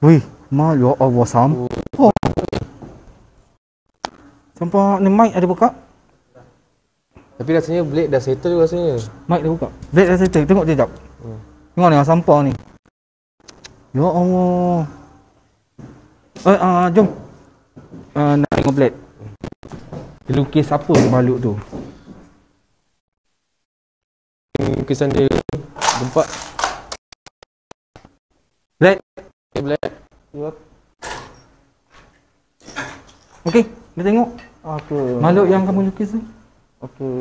Wih, ya Allah, sampah. Sampah ni mic ada buka? Tapi rasanya blade dah settle rasanya. Mic dah buka. Blade dah settle. Tengok sekejap. Tengok ni sampah ni. Ya Allah. Jom. Nak tengok blade. Dia lukis apa makhluk tu? Lukisan dia gempak. Blade. Blade. Ya. Okey, kita tengok. Okey. Makhluk yang kamu lukis tu. Okey.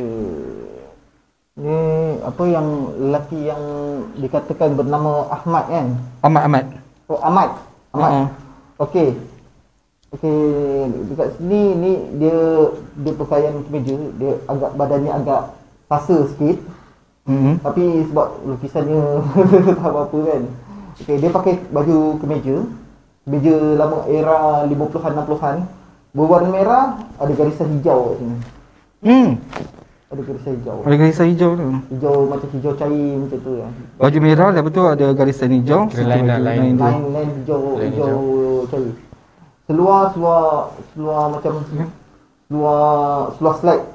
Ni apa yang lelaki yang dikatakan bernama Ahmad kan? Ahmad. Oh, Ahmad. Okey. Okey, dekat sini ni dia pakaian kemeja, dia agak badannya agak fasa sikit. Tapi sebab lukisannya tak apa-apa kan. Okey, dia pakai baju kemeja lama era 50-an 60-an. Berwarna merah, ada garisan hijau kat sini. Ada garisan hijau. Ada garisan hijau tu. Hijau macam hijau cair macam tu ya. Baju merah dah betul ada garisan hijau. Lain hijau cair. Seluar macam seluar slack.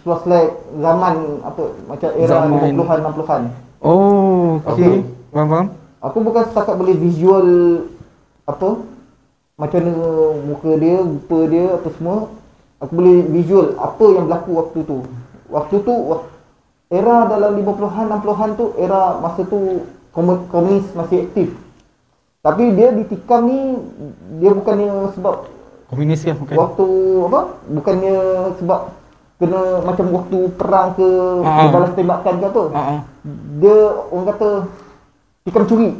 Seluar slack zaman apa macam era 50-an 60-an. Oh, okey. Faham. Aku bukan setakat boleh visual apa macam mana muka dia, rupa dia apa semua. Aku boleh visual apa yang berlaku waktu tu. Era dalam 50-an 60-an tu era masa tu komunis masih aktif. Tapi dia ditikam ni dia bukannya sebab komunis kan bukan. Waktu apa? Bukannya sebab kena macam waktu perang ke balas tembakan ke apa. Dia orang kata tikam curi.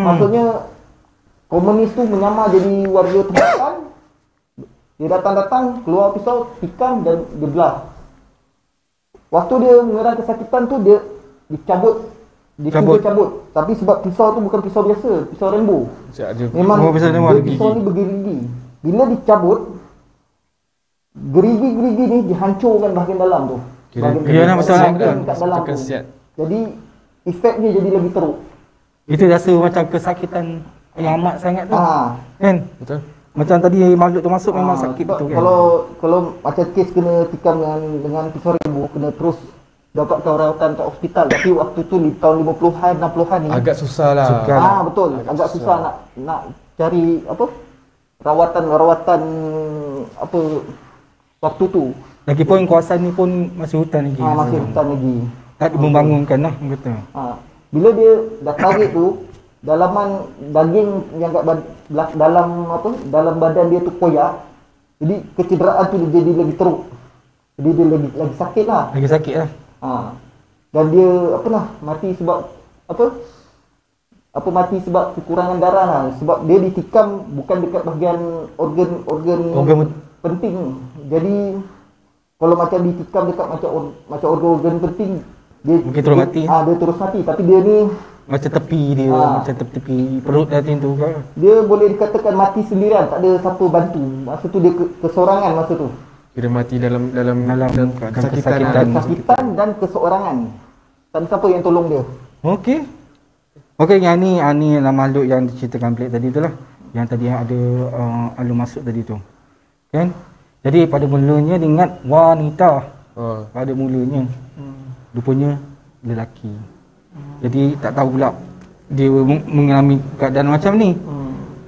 Maksudnya komunis tu menyamar jadi warga tempatan. Dia datang keluar pisau, tikam dan dia belah. Waktu dia mengerang kesakitan tu dia dicabut. Tapi sebab pisau tu bukan pisau biasa, pisau Rambo. Memang pisau ni bergerigi. Bila dicabut, gerigi ni dihancurkan bahagian dalam tu. Bahagian dalam tu. Jadi efeknya jadi lebih teruk. Itu rasa macam kesakitan yang amat sangat tu. Kan? Betul. Macam tadi makhluk tu masuk memang sakit betul kan. Kalau macam kes kena tikam dengan pisau Rambo, kena terus dapat rawatan kat hospital. Tapi waktu tu di tahun 50-an 60-an ni agak susah lah. Betul. Agak susah nak cari apa? Rawatan apa waktu tu. Lagipun kawasan ni pun masih hutan lagi. Masih hutan lagi. Tak membangunkan lah kata. Bila dia dah tarik tu, dalaman daging yang kat dalam badan dia tu koyak. Jadi kecederaan tu dia jadi lebih teruk. Jadi dia lagi sakit lah. Dan dia mati sebab mati sebab kekurangan darah lah. Sebab dia ditikam bukan dekat bahagian organ penting. Jadi kalau macam ditikam dekat macam organ penting, dia mungkin terus mati. Dia terus mati. Tapi dia ni macam tepi dia, macam tepi perut dia tu kan. Dia boleh dikatakan mati sendirian, tak ada siapa bantu. Masa tu dia kesorangan masa tu. Kira mati dalam kesakitan dan keseorangan. Tak ada siapa yang tolong dia. Okey, yang ni adalah makhluk yang diceritakan Blake tadi tu lah. Yang tadi ada alur masuk tadi tu. Kan? Jadi pada mulanya dia ingat wanita. Pada mulanya. Rupanya lelaki. Jadi tak tahu pula dia mengalami keadaan macam ni.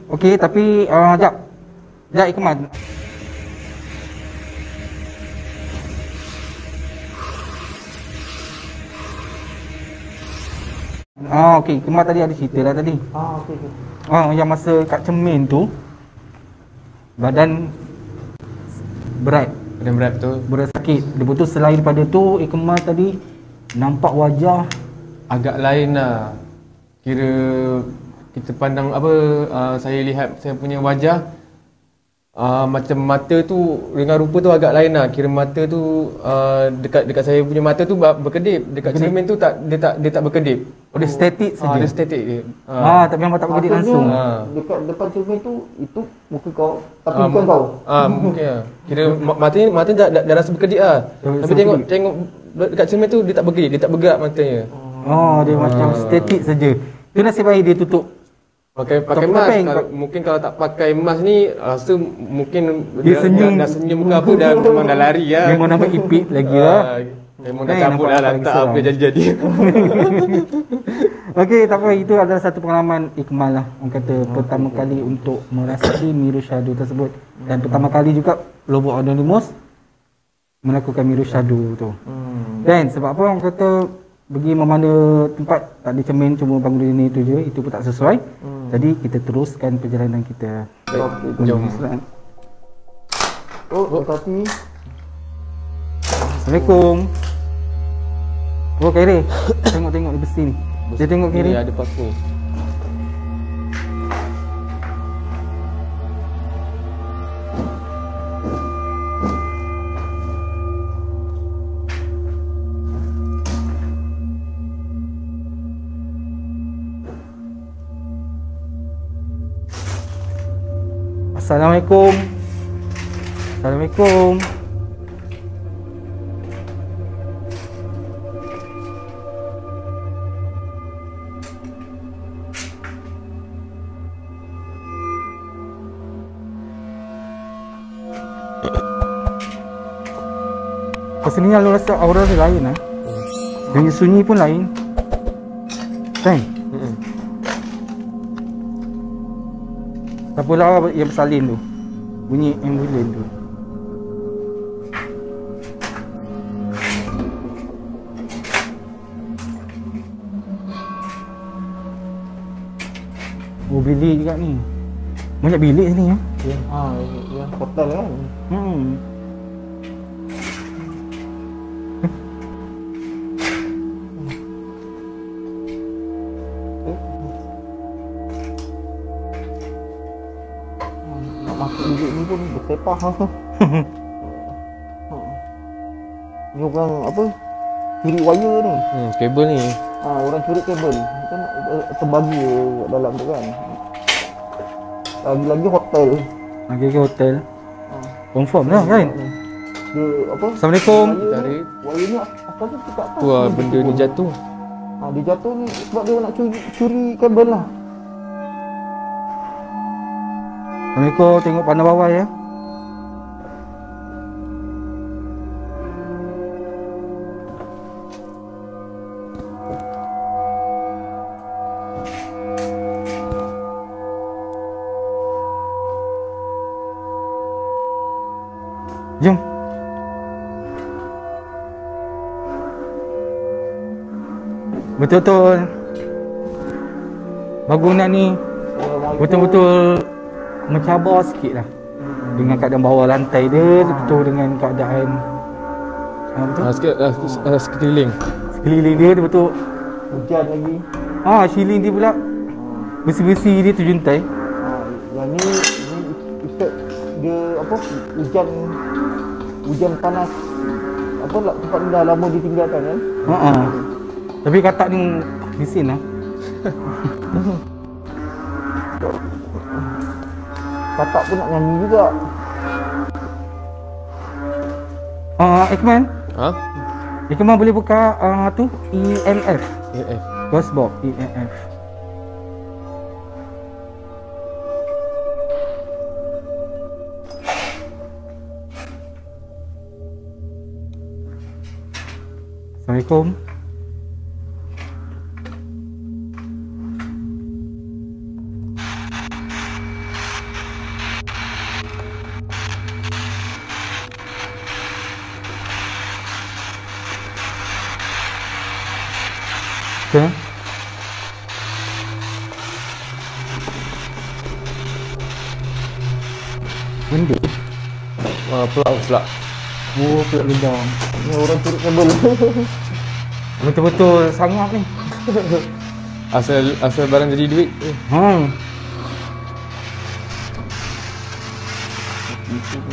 Okey, tapi jap Ikman. Okey, Kemar tadi ada cerita lah tadi. Okey. Yang masa kat cermin tu badan berat tu. Berat sakit. Lepas tu selain daripada tu, Kemar tadi nampak wajah agak lain lah. Kira kita pandang saya lihat saya punya wajah macam mata tu dengan rupa tu agak lain lah. Kira mata tu dekat saya punya mata tu berkedip. Dekat cermin tu dia tak berkedip. Dia statik saja. Dia statik dia. Tapi memang tak berkedip langsung. Dekat depan cermin tu itu muka kau tapi bukan kau. Mungkin lah. Kira mata dah rasa berkedip lah. Tapi tengok dekat cermin tu dia tak berkedip, dia tak bergerak matanya. Dia macam statik saja. Tu nasib baik dia tutup Pakai Kau mask. peng, Mungkin kalau tak pakai mask ni rasa mungkin Dia senyum. dah senyum ke apa dah memang dah lari lah. Memang nampak ipit lagi lah. Memang dah cabut lah nampak tak apa seram. jadi-jadi. Okey, tak apa, itu adalah satu pengalaman Ikmal lah. Orang kata pertama kali untuk merasai Miru Syahdu tersebut. Dan pertama kali juga Lobo Anonymous melakukan Miru Syahdu tu. Dan sebab apa orang kata pergi mana tempat tak ada cermin, cuma bangun dunia itu je, itu pun tak sesuai. Jadi kita teruskan perjalanan kita. Jom. Oh, tapi Assalamualaikum. Oh, Khairi. Tengok di besi ni. Dia tengok kiri. Ni ada paku. Assalamualaikum. Assalamualaikum. Pastinya lu rasa aura dia lain lah. Dengan sunyi pun lain. Kan? Tak apalah yang bersalin tu. Bunyi ambulans tu. Oh, bilik juga ni. Banyak bilik sini ya. ya hotel kan. Nak masuk bilik ni pun bersepah. Ni orang apa? Curi wire ni. Kabel ni. Orang curi kabel. Kan terbagi dalam tu kan. Lagi-lagi hotel. Lagi ke hotel. Confirm lah kan? Dia apa? Assalamualaikum. Tarik. Wire ni asalnya dekat atas. Tu lah benda ni jatuh. Dia jatuh ni sebab dia nak curi kabel lah. Assalamualaikum. Tengok pandang bawah ya. Jom. Betul-betul bangunan ni betul-betul mencabar sikit lah. Dengan keadaan bawah lantai dia, betul dengan keadaan betul? Sekeliling. Sekeliling dia betul. Hujan lagi. Shieling dia pula. Besi-besi dia terjuntai. Yang ni efek dia apa? Hujan panas. Apa lah tempat ni dah lama ditinggalkan kan? Tapi katak ni bisin lah. Katak pun nak nyanyi juga. Ekman. Ekman boleh buka tu EMF. Ghostbox EMF. Assalamualaikum. Okay. Benda. Pelak. Pelak lubang. Ni orang curi kabel. Betul-betul sangat ni. Asal barang jadi duit.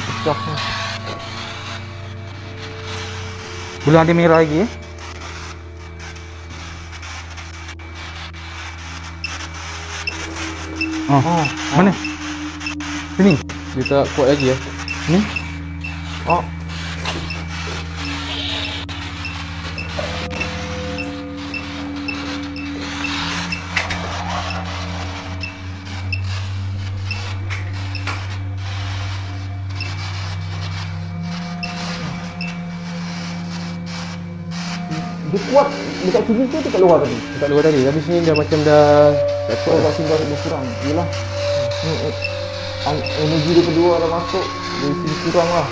Pecah. Bulan ada merah lagi Mana? Sini. Dia tak kuat lagi Ni. Dia kuat dekat sini ke dekat luar tadi? Dekat luar tadi. Habis ni dah macam dah tak kuat Dekat dah. sini dah berkurang. Yelah. Energi dia kedua dah masuk. Dari sini kurang lah.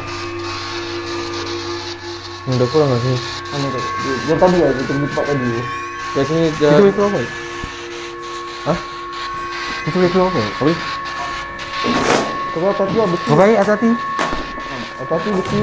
Dah kurang lah sini. Mana tadi? Yang tadi lah, kita pergi tempat tadi. Kat sini dah... Kita boleh keluar apa? Ha? Kita boleh keluar apa? Apa ni? Kalau tadi lah besi. Oh, baik, hati-hati. Tadi besi.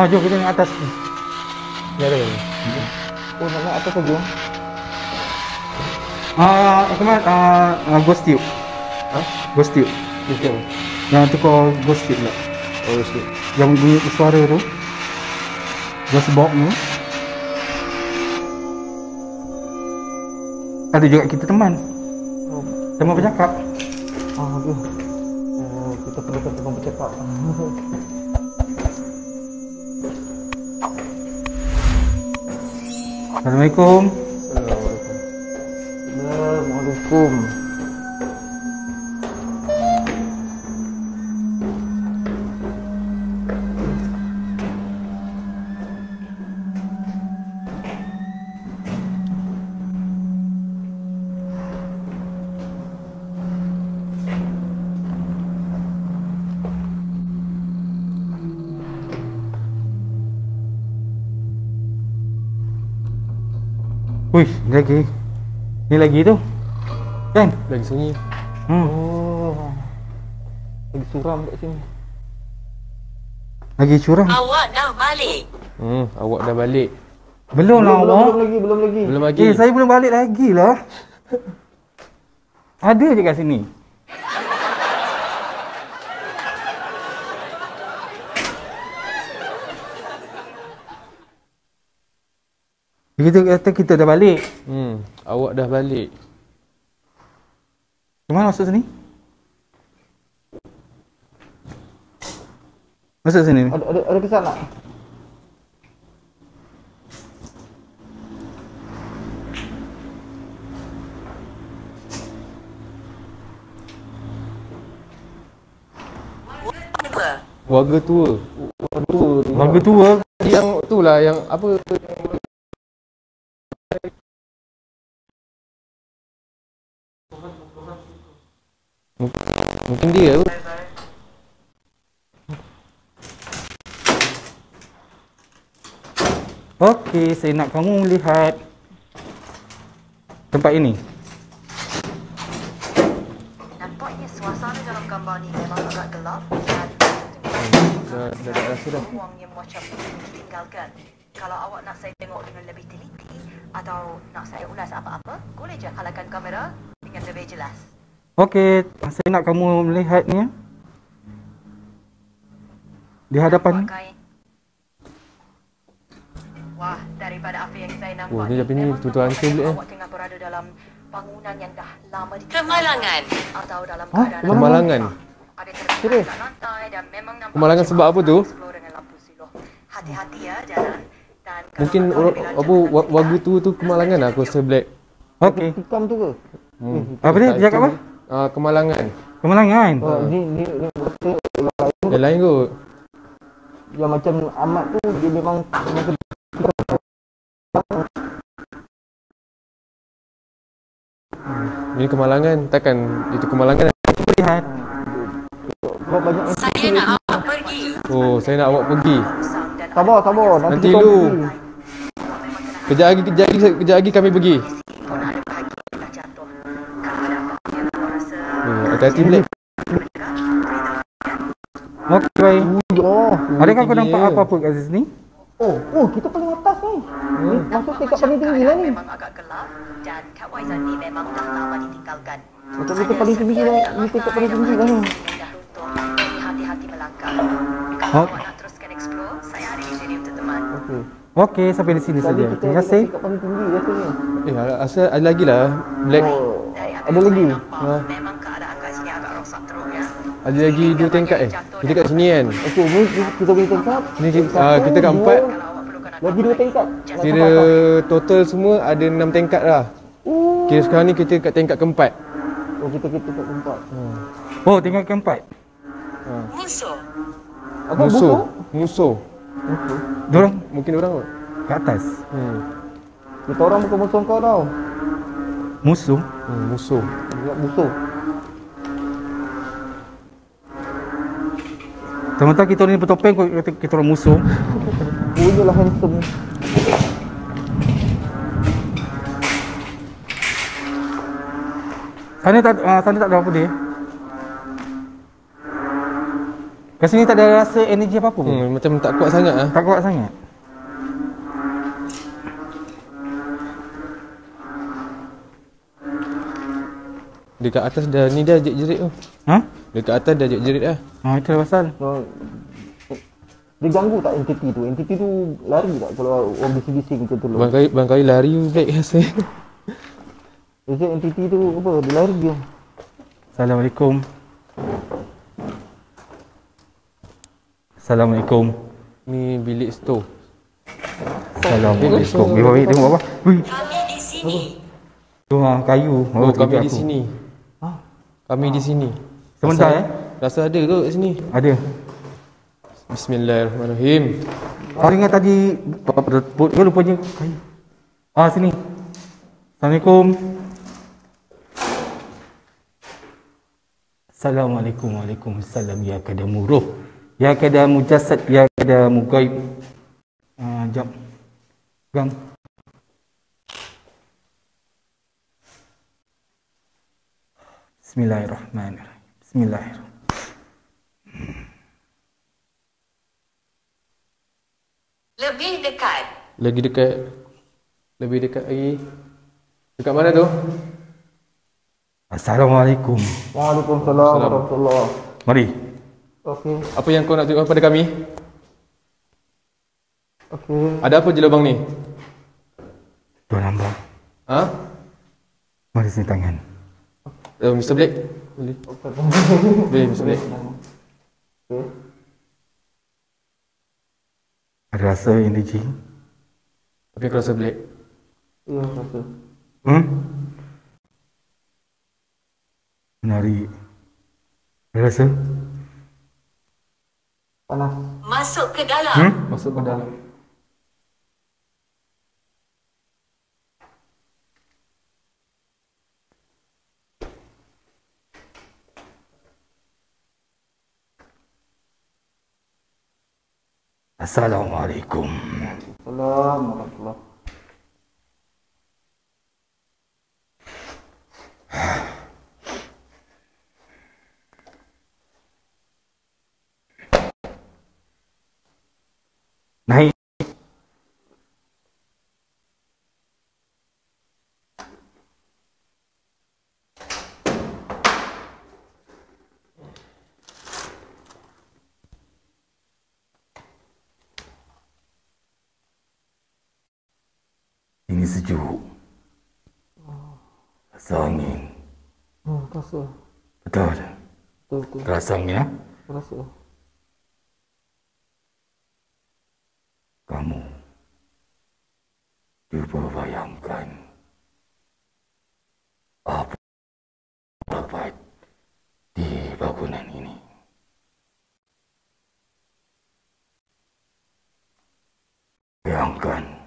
Jom kita naik atas. Ya ada. Oh, nak naik atas saja. Ghost tube. Ha? Ghost tube. Bukan. Yang tukar ghost tube lah. Oh, shit. Yang bunyi suara tu. Ghost box ni. Ada juga kita teman. Teman bercakap. Aduh. Oh, kita perlukan teman bercakap. Assalamualaikum. Assalamualaikum. Wih, ni lagi tu. Kan? Lagi sunyi. Oh. Lagi suram kat sini. Lagi curang. Awak dah balik. Awak dah balik. Belum lah awak. Belum lagi. Belum lagi. Saya belum balik lagi lah. Ada je kat sini. Kita kata kita dah balik. Awak dah balik. Kemana masuk sini? Masuk sini. Ada kesan tak? Warga tua. Warga tua. Yang tu lah yang apa mungkin dia kot. Okey, saya nak kamu melihat tempat ini. Nampaknya suasana dalam gambar ni memang agak gelap dan Dah rasa dah. ruang yang macam ditinggalkan. Kalau awak nak saya tengok dengan lebih teliti atau nak saya ulas apa-apa, boleh je halakan kamera dengan lebih jelas. Okey, saya nak kamu melihat ni ya. Di hadapan. Pakai. Wah, daripada apa yang saya nampak, Oh, ni tapi ni memang tutur nampak hantu pula, awak tengah berada dalam bangunan yang dah lama di Kemalangan. atau dalam keadaan Kemalangan. ada terlihat kat lantai dan memang nampak Kemalangan macam sebab apa tu? explore dengan lampu siloh. Hati-hati ya jalan dan kalau Mungkin awak orang lebih apa lanjut warga tua tu kemalangan lah aku rasa Black. Okey. Tikam tu ke? Apa dia? Dia cakap apa? Kemalangan. Kemalangan. Ni rasa Yang lain kot. yang macam Ahmad tu dia memang macam Ini kemalangan. Takkan itu kemalangan. Lihat. sebab banyak yang Saya nak awak pergi. Oh, saya nak awak pergi. sabar Nanti kita lu. pergi. Kejap lagi kami pergi. Hati-hati Black. Okey, baik. Oh, Adakah kau tinggi nampak dia. apa-apa kat sini? oh kita paling atas ni. Ni masuk tingkat paling tinggi lah ni. Memang agak gelap dan Kak Waizan ni memang dah lama ditinggalkan. Macam kita paling tinggi lah. Ni tingkat paling tinggi lah ni. Yang dah runtuh, jadi hati-hati melangkah. Kalau Oh. awak nak teruskan explore, saya ada di sini untuk teman. Okey. Okey, sampai di sini Tadi saja. kita Terima kasih. tingkat paling tinggi rasanya. Asal ada lagi lah Black. Oh, Dari apa ada yang lagi. saya nampak, memang keadaan kat sini agak rosak teruk ya. Ada lagi 2 tingkat kita kat sini kan. Okey, ni kita punya tingkat. Ni kita kat 4. Lagi 2 tingkat. Kira total semua ada 6 tingkat lah. Kira sekarang ni kita kat tingkat keempat. Oh, kita kat keempat. Oh, tingkat keempat. Musuh. Apa musuh? Musuh. Dorang Mungkin orang kot. kat atas. Kita orang bukan musuh kau tau. Musuh. Musuh. Ingat musuh. Sementara kita ni bertopeng, kau kata kita orang musuh. Punyalah handsome. Sana tak ada apa dia. Kat sini tak ada rasa energi apa-apa pun. Macam tak kuat sangat ah. Tak kuat sangat. Dekat atas dah ni dah jerit tu. Ha? Dekat atas dah jerit dah. Itulah pasal. Dia ganggu tak entiti tu? Entiti tu lari tak kalau orang bising-bising macam tu? Bang kali lari baik rasa. Biasa entiti tu apa? Dia lari dia. Assalamualaikum. Assalamualaikum. Ni bilik store. Assalamualaikum. Wei, tengok apa? Wei. Kami di sini. Tu kayu. Oh, kami kerja di aku. sini. Kami di sini. Sebentar Rasa ada ke kat sini? Ada. Bismillahirrahmanirrahim. Kau ingat tadi kau rupanya kayu. Sini. Assalamualaikum. Assalamualaikum. Waalaikumsalam. Ya kadamu ruh. Ya kadamu jasad. Ya kadamu gaib. Jap. Pegang. Bismillahirrahmanirrahim. Bismillahirrahmanirrahim. Lebih dekat. Lagi dekat. Lebih dekat lagi. Dekat mana tu? Assalamualaikum. Waalaikumsalam warahmatullahi. Mari. Okey. Apa yang kau nak tunjuk pada kami? Okey. Ada apa je lubang ni? Tuan hamba. Ha? Mari sini tangan. Mr. Blake. Boleh. Boleh Mr. Blake. Okey. Ada rasa energi? Apa yang kau rasa Blake? Ya, rasa. Menarik. Ada rasa? Panas. Masuk ke dalam. Masuk ke dalam. Assalamualaikum. Assalamualaikum. Naik. Ini sejuk. Rasa angin. Rasa. Betul. Betul. Rasa angin ya? Rasa. Kamu cuba bayangkan apa dapat di bangunan ini. Bayangkan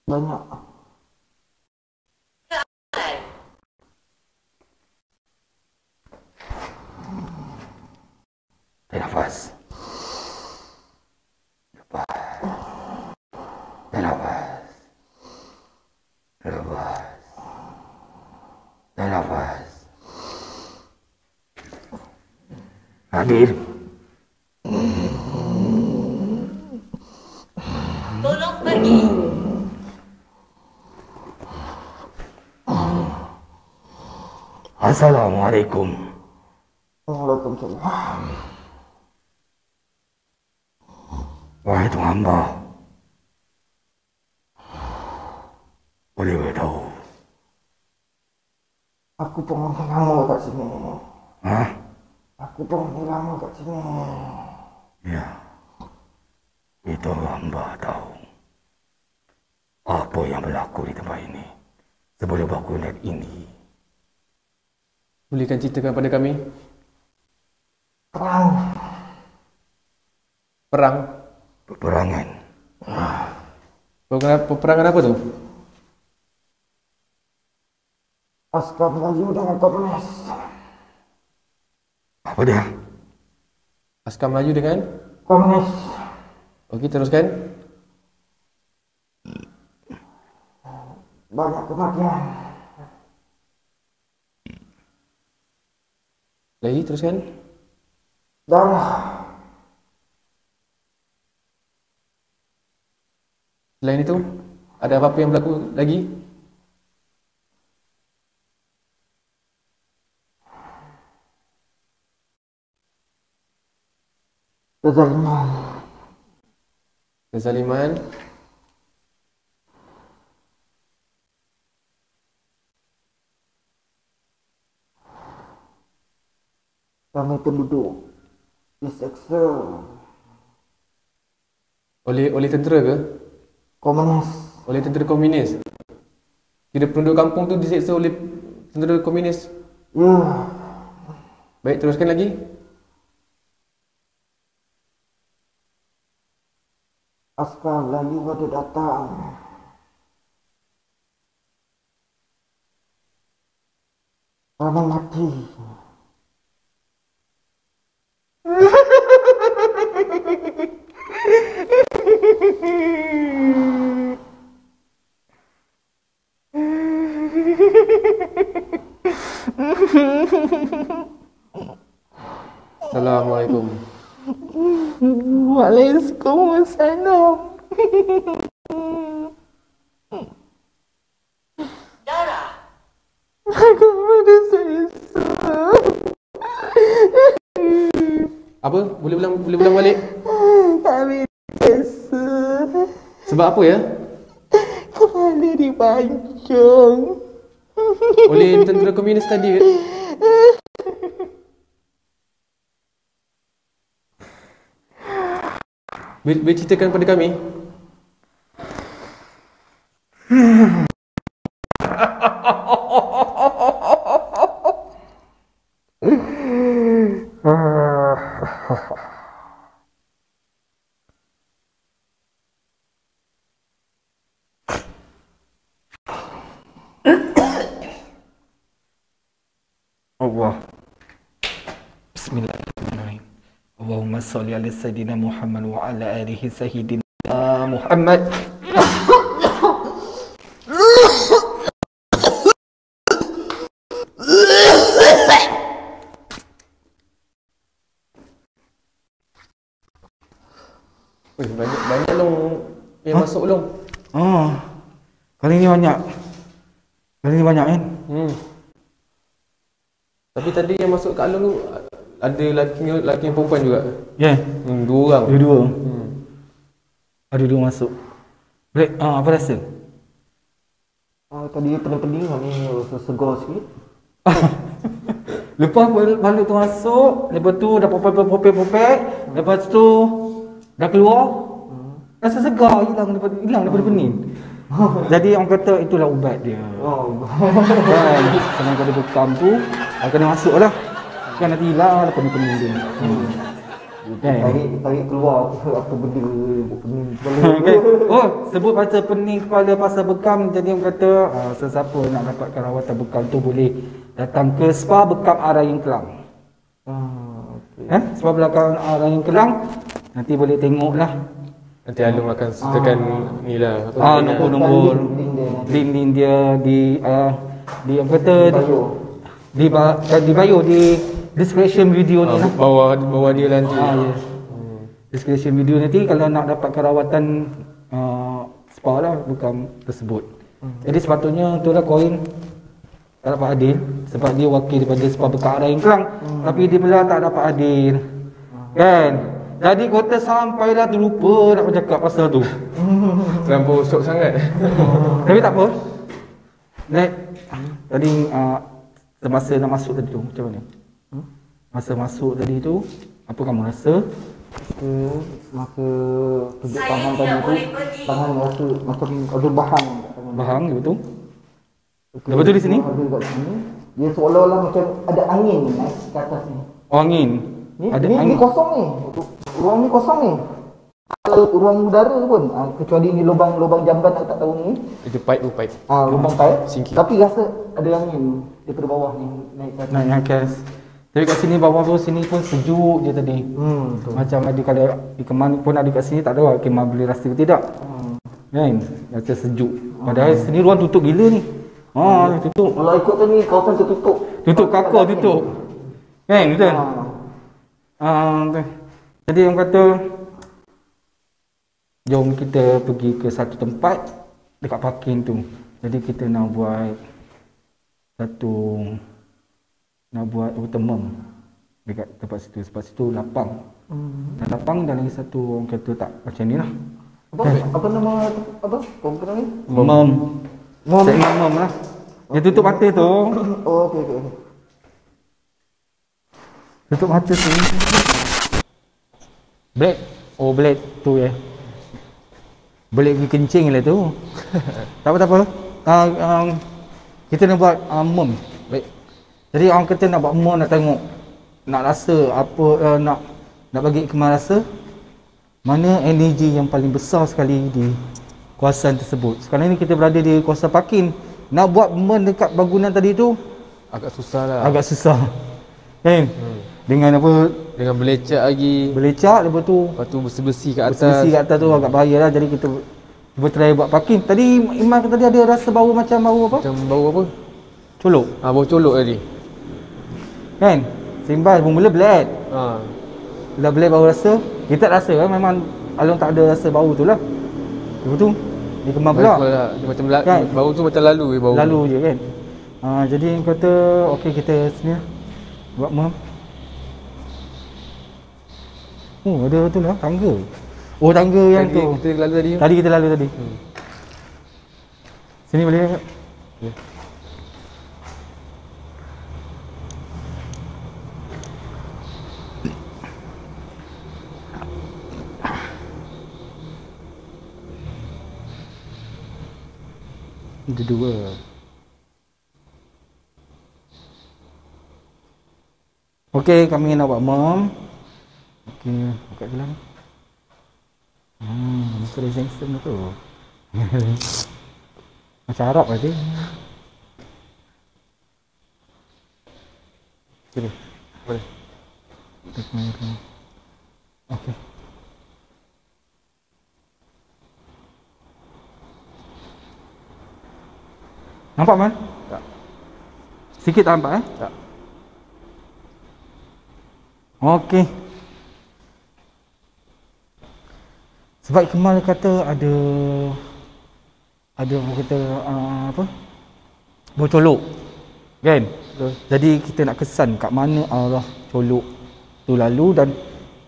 Banyak. tarik nafas. Lepas. Dan nafas. Lepas. Dan nafas. Hadir. Tolong pergi. Assalamualaikum. Waalaikumsalam. Wahai Tuhan hamba, boleh beritahu Aku penghamba kat sini. Hah? Aku penghuni lama kat sini. Ya. Itu hamba tahu apa yang berlaku di tempat ini sebelum aku lihat ini. Bolehkan ceritakan pada kami? Perang. Perang? Peperangan. Peperangan apa tu? Askar Melayu dengan komunis. Apa dia? Askar Melayu dengan? Komunis. Okey, teruskan. Banyak kematian. Lagi, teruskan. Darah. Selain itu, ada apa-apa yang berlaku lagi? Kezaliman. Kezaliman. Kami penduduk diseksa Oleh tentera ke? komunis. Oleh tentera komunis? Kira penduduk kampung tu diseksa oleh tentera komunis? Ya. Baik, teruskan lagi. Askar Melayu ada datang. Kami mati. Assalamualaikum. Waalaikumsalam. Dara, Aku pada selesa. Apa? Boleh ulang balik? Kami selesa. Sebab apa ya? Kepala dipancung. Oleh tentera komunis tadi ke? Boleh ceritakan pada kami? Allah. Bismillahirrahmanirrahim. Allahumma salli ala Sayyidina Muhammad wa ala alihi Sayyidina Muhammad. Weh, banyak long yang masuk long. Oh. Kali ni banyak. Kali ni banyak kan? Tapi tadi yang masuk kat long tu ada lelaki yang perempuan juga. Ya. Yeah. Dua orang. Dua-dua. Ada dua masuk. Boleh, apa rasa? Tadi pening-pening ni segar sikit. Lepas balik tu masuk, lepas tu dah popek, lepas tu dah keluar. Rasa segar, hilang daripada pening. Jadi orang kata itulah ubat dia. Kan, senang kena bekam tu, kena masuk lah. Kan nanti hilang dah pening-pening dia. Tarik keluar apa benda pening kepala. Okay. Oh, sebut pasal pening kepala, pasal bekam, jadi orang kata sesiapa nak dapatkan rawatan bekam tu boleh datang ke Spa Bekam Arayung Kelang. Okay. Spa Bekam Arayung Kelang, nanti boleh tengok lah. Nanti Alung akan sertakan ni lah. Nombor-nombor link dia di apa kata di bio di description video ni lah. Bawah dia nanti. Yes. Description video nanti kalau nak dapatkan rawatan spa lah bekam tersebut. Jadi sepatutnya itulah koin tak dapat adil sebab dia wakil daripada Spa Bekam Arayung Kelang, tapi dia pula tak dapat adil. Kan? Jadi kota sampailah terlupa nak bercakap pasal tu. Terlampau syok sangat. Tapi tak apa. Tadi semasa nak masuk tadi tu macam mana? Masa masuk tadi tu, apa kamu rasa? Masa tunjuk tangan tadi tu, tangan rasa macam ada bahang. Bahang, betul? Lepas tu di sini? Ada kat sini. Dia seolah-olah macam ada angin naik ke atas ni. Oh, angin. Ada Ni angin. kosong ni. Ruang ni kosong ni. Ruang udara pun. Kecuali ni lubang jamban aku tak tahu ni. Itu pipe. Lubang pipe. Sinking. Tapi rasa ada angin daripada bawah ni naik ke atas. Naik atas. Tapi kat sini bawah tu, sini pun sejuk je tadi. Betul. Macam ada kalau di kemana pun ada kat sini, tak tahu kemah boleh rasa ke tidak. Kan? Rasa sejuk. Padahal sini ruang tutup gila ni. Tutup. Kalau ikut tu ni kawasan tertutup. Tutup kakak tutup. Kan? Betul? Betul. Jadi orang kata, jom kita pergi ke satu tempat dekat parking tu. Jadi kita nak buat temem dekat tempat situ. Sebab situ lapang. Dan lapang dan lagi satu orang kata tak macam ni lah. Apa nama program ni? Mem. Segmen mem lah. Dia tutup mata tu. Oh, okey. Tutup mata tu. Blade. Oh, blade tu ya. Blade pergi kencing lah tu. Tak apa. Kita nak buat mem. Baik. Jadi orang kata nak buat mem, nak tengok, nak rasa apa, nak bagi Ikmal rasa mana energi yang paling besar sekali di kawasan tersebut. Sekarang ni kita berada di kawasan parking. Nak buat mem dekat bangunan tadi tu Agak susah lah. agak susah. Kan? Dengan apa? Dengan belecak lagi. Belecak, lepas tu Lepas tu bersih-bersih kat atas. bersih kat atas tu agak bahaya lah. Jadi kita try buat parking. Tadi Iman tadi ada rasa bau macam bau apa? Macam bau apa? Colok. Bau colok tadi. Kan? Simbas mula blade. Bila blade baru rasa, kita tak rasa kan, memang Along tak ada rasa bau tu lah. Lepas tu dia kemar pula. Dia macam Kan? bau tu macam lalu bau. Lalu je kan. Jadi yang kata okey kita sini lah. Buat mem. Oh, ada tu lah tangga. Oh, tangga yang Tadi tu. kita lalu tadi. Tadi kita lalu tadi. Sini boleh tak? Boleh. Ada dua. Okey, kami nak buat mem. Okey, buka gelang. Muka dia handsome tu. Macam Arab tadi. Sini. Boleh. Okey. Nampak Man? Tak. Sikit tak nampak Tak. Okey. Sebab Kemal kata ada orang kata apa? Bercolok. Kan? Betul. Jadi kita nak kesan kat mana arah colok tu lalu dan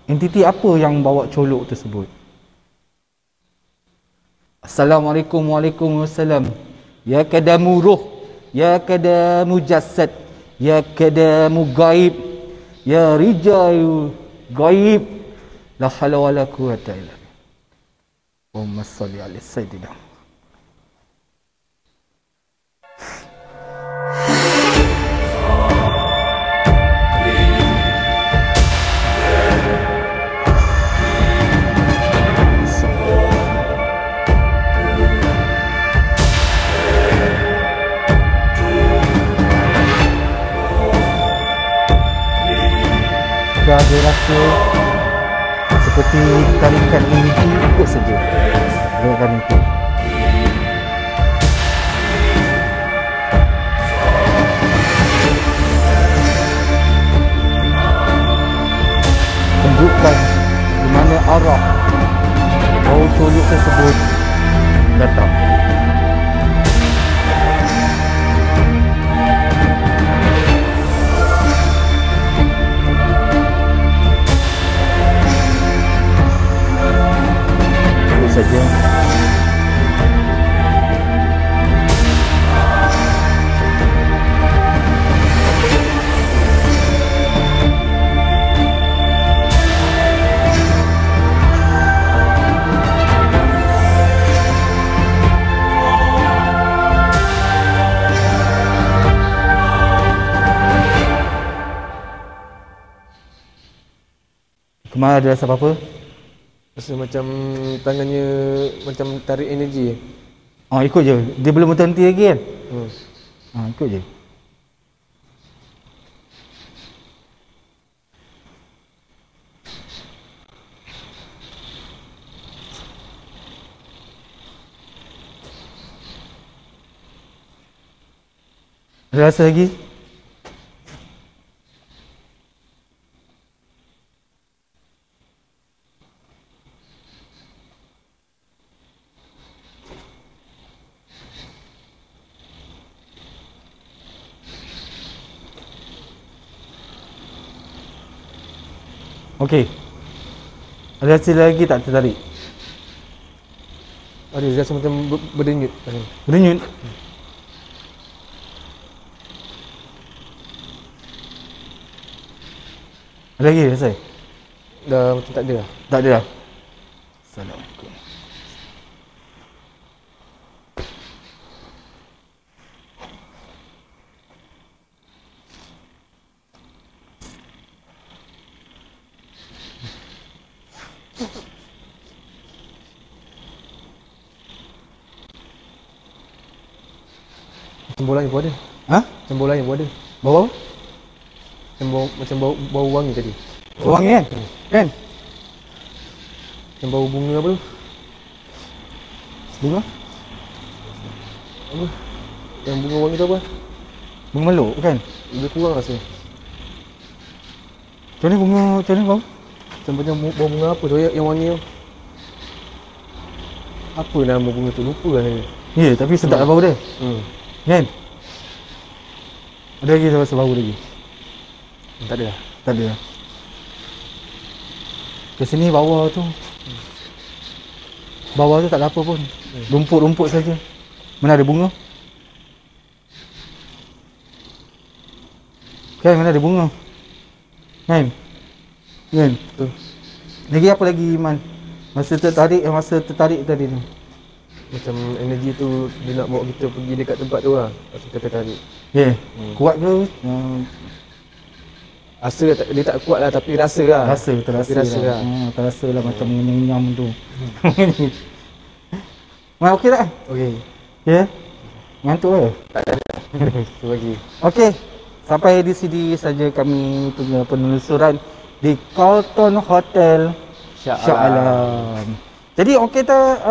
entiti apa yang bawa colok tersebut. Assalamualaikum Waalaikumsalam. Ya kadamu ruh, ya kadamu jasad, ya kadamu gaib, ya rijal gaib, la hawla wala quwwata illa billah. Allahumma shalli ala sayyidina. Jika ada rasa seperti tarikan energi, ikut saja gerakan itu. Tunjukkan di mana arah bau colok tersebut datang. Saja. Kemarin ada rasa apa-apa? Rasa macam tangannya macam tarik energi. Ikut je. Dia belum berhenti lagi kan? Ikut je. Ada rasa lagi? Okey. Ada rasa lagi tak tertarik? Ada rasa macam berdenyut. Berdenyut? Ada lagi rasa? Dah macam tak ada dah. Tak ada dah? Assalamualaikum. Macam bola ni pun ada. Macam bola ni pun ada. Bau? Macam bau wangi tadi. Wangi kan? Kan? Macam bau bunga apa tu? Bunga? Apa? Yang bunga wangi tu apa? Bunga meluk kan? Lebih kurang rasa. Macam ni bunga, macam ni bau? Macam bau bunga apa tu yang wangi tu? Apa nama bunga tu? Lupa lah saya. Ya, tapi sedap lah bau dia. Kan? Ada lagi rasa bau lagi? Tak ada lah. Tak ada lah. Ke sini bawah tu. Bawah tu tak ada apa pun. Rumput-rumput saja. Mana ada bunga? Kan mana ada bunga? Kan? Kan? Betul. Lagi apa lagi Iman? Masa tertarik tadi tu. Macam energi tu dia nak bawa kita pergi dekat tempat tu lah. Rasa kita tertarik. Ya. Kuat ke? Rasa dia tak kuat lah tapi rasa lah. Terasa lah. Terasa lah macam mengenyam tu. Okey tak? Okey. Ya? Ngantuk ke? Tak ada. Tu lagi. Okey. Sampai di sini saja kami punya penelusuran di Carlton Hotel Shah Alam. Jadi okey tak?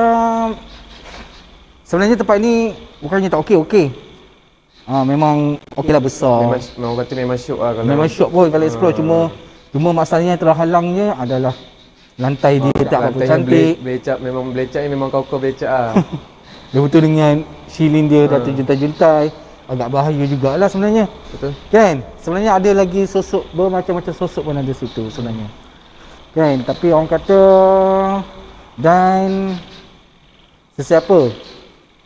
Sebenarnya tempat ni bukannya tak okey. Memang okeylah besar. Memang kata memang syok lah kalau Memang syok pun kalau explore, cuma masalahnya yang terhalangnya adalah lantai dia tak apa cantik. Belecak memang kau belecak lah. Betul dengan ceiling dia dah terjuntai-juntai. Agak bahaya jugalah sebenarnya. Betul. Kan? Sebenarnya ada lagi sosok, bermacam-macam sosok pun ada situ sebenarnya. Kan? Tapi orang kata dan sesiapa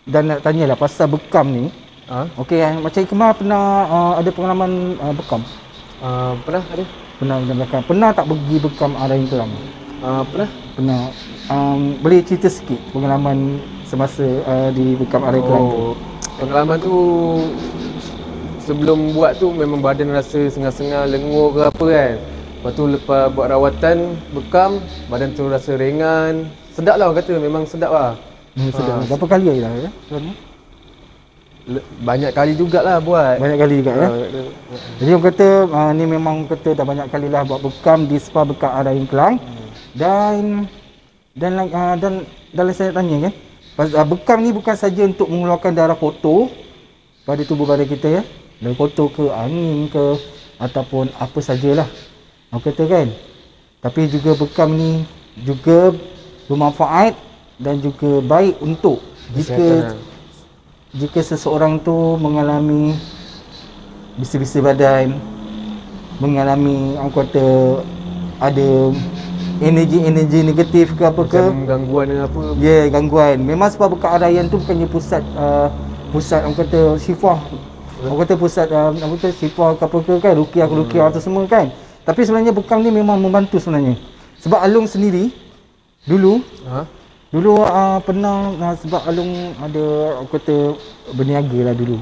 dan nak tanyalah pasal bekam ni. Okey, macam Ikmal pernah ada pengalaman bekam? Pernah ada. Pernah belakang. Pernah tak pergi bekam Araing Kelang? Pernah. Boleh cerita sikit pengalaman semasa di bekam Araing Kelang tu? Pengalaman tu sebelum buat tu memang badan rasa sengal-sengal, lengur ke apa kan. Lepas tu lepas buat rawatan bekam, badan tu rasa ringan. Sedap lah orang kata, memang sedap lah. Sedap. Berapa kali dah ya? Banyak kali jugalah buat. Banyak kali juga ya. Jadi orang kata ni memang kata dah banyak kalilah buat bekam di spa bekam Araing Kelang. Dan saya tanya kan, bekam ni bukan saja untuk mengeluarkan darah kotor pada tubuh badan kita ya. Darah kotor ke, angin ke, ataupun apa sajalah. Orang kata kan. Tapi juga bekam ni juga bermanfaat dan juga baik untuk jika seseorang tu mengalami bisi-bisi badan, mengalami orang kata ada energi negatif ke apa ke, macam gangguan ke apa. Ya, gangguan. Memang sebab bekam Arayan tu bukannya pusat orang kata syifah. Orang kata pusat apa tu syifah ke apa ke kan, ruqyah tu semua kan. Tapi sebenarnya bekam ni memang membantu sebenarnya. Sebab Alung sendiri dulu pernah sebab Alung ada orang kata berniaga lah dulu.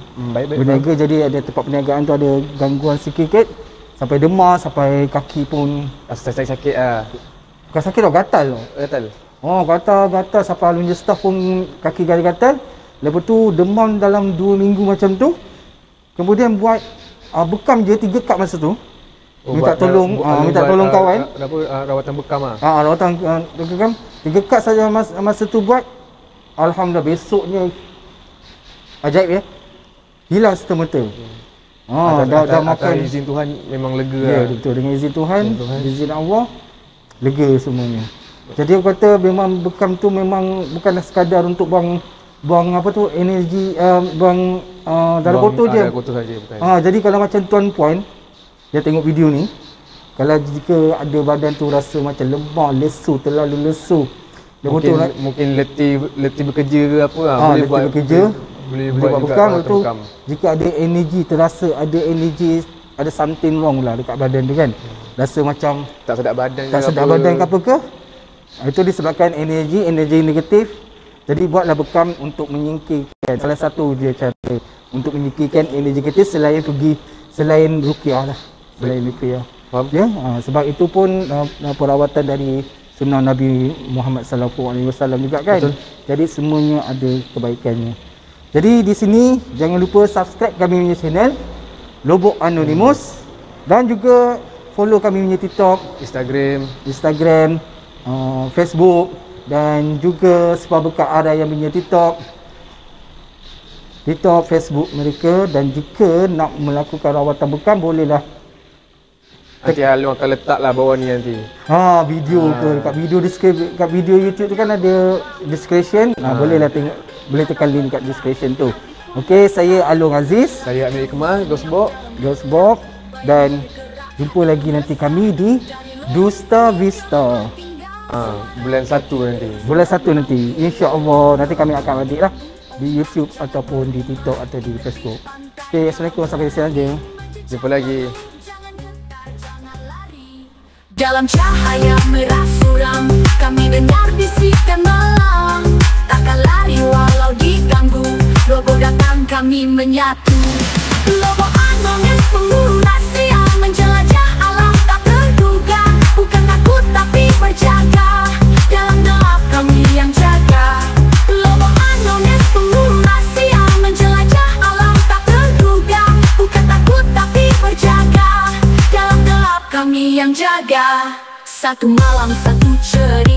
Berniaga, jadi ada tempat perniagaan tu ada gangguan sikit. sampai demam, sampai kaki pun sakit lah. bukan sakit tau, gatal tau. Gatal. Oh, gatal sampai alumni staff pun kaki gatal-gatal. Lepas tu demam dalam 2 minggu macam tu. Kemudian buat bekam je 3 kad masa tu. Minta tolong kawan. Rawatan bekam ah. Rawatan bekam 3 kad saja masa tu buat. Alhamdulillah besoknya ajaib ya. Hilang serta-merta. Dah makan izin Tuhan memang lega ya, lah. betul, dengan izin Tuhan, izin Allah lega semuanya. Jadi aku kata memang bekam tu memang bukanlah sekadar untuk buang apa tu energi, buang darah kotor je. Darah kotor saja bukan. Jadi kalau macam tuan-puan dia tengok video ni, kalau jika ada badan tu rasa macam lemah, lesu, terlalu lesu, mungkin letih bekerja ke apa boleh buat bekerja. Boleh buat bekam tu. Jika ada energi, terasa ada energi, ada something wrong lah dekat badan tu kan. Rasa macam tak sedap badan ke apa ke. Itu disebabkan energi negatif. Jadi buatlah bekam untuk menyingkirkan. Salah satu dia cara untuk menyingkirkan energi negatif selain ruqyah lah. Selain ruqyah. Ya, sebab itu pun perawatan dari sunnah Nabi Muhammad sallallahu alaihi wasallam juga kan. Betul. Jadi semuanya ada kebaikannya. Jadi di sini jangan lupa subscribe kami punya channel Lobok Anonymous dan juga follow kami punya TikTok, Instagram, Facebook dan juga Sebuah Berkat Ara yang punya TikTok, Facebook mereka. Dan jika nak melakukan rawatan bekam bolehlah. Nanti Alung akan letaklah bawah ni nanti. Video ke kat video YouTube tu kan ada description. Bolehlah tengok, boleh tekan link kat description tu. Okey, saya Alung Aziz, saya Amir Ikmal, Ghostbox dan jumpa lagi nanti kami di Dusta Vista. Bulan 1 nanti. Bulan 1 nanti. Insya-Allah nanti kami akan update lah di YouTube ataupun di TikTok atau di Facebook. Okey, assalamualaikum, sampai di sini aja. Jumpa lagi. Dalam cahaya merah suram, kami dengar bisikan malam. Takkan lari walau diganggu, Lobok datang kami menyatu. Lobok Anonymous pemburu rahasia, menjelajah alam tak terduga. Bukan takut tapi berjaga, dalam gelap kami yang jaga. Lobok Anonymous pemburu rahasia, menjelajah alam tak terduga. Bukan takut tapi berjaga, dalam gelap kami yang jaga. Satu malam satu cerita.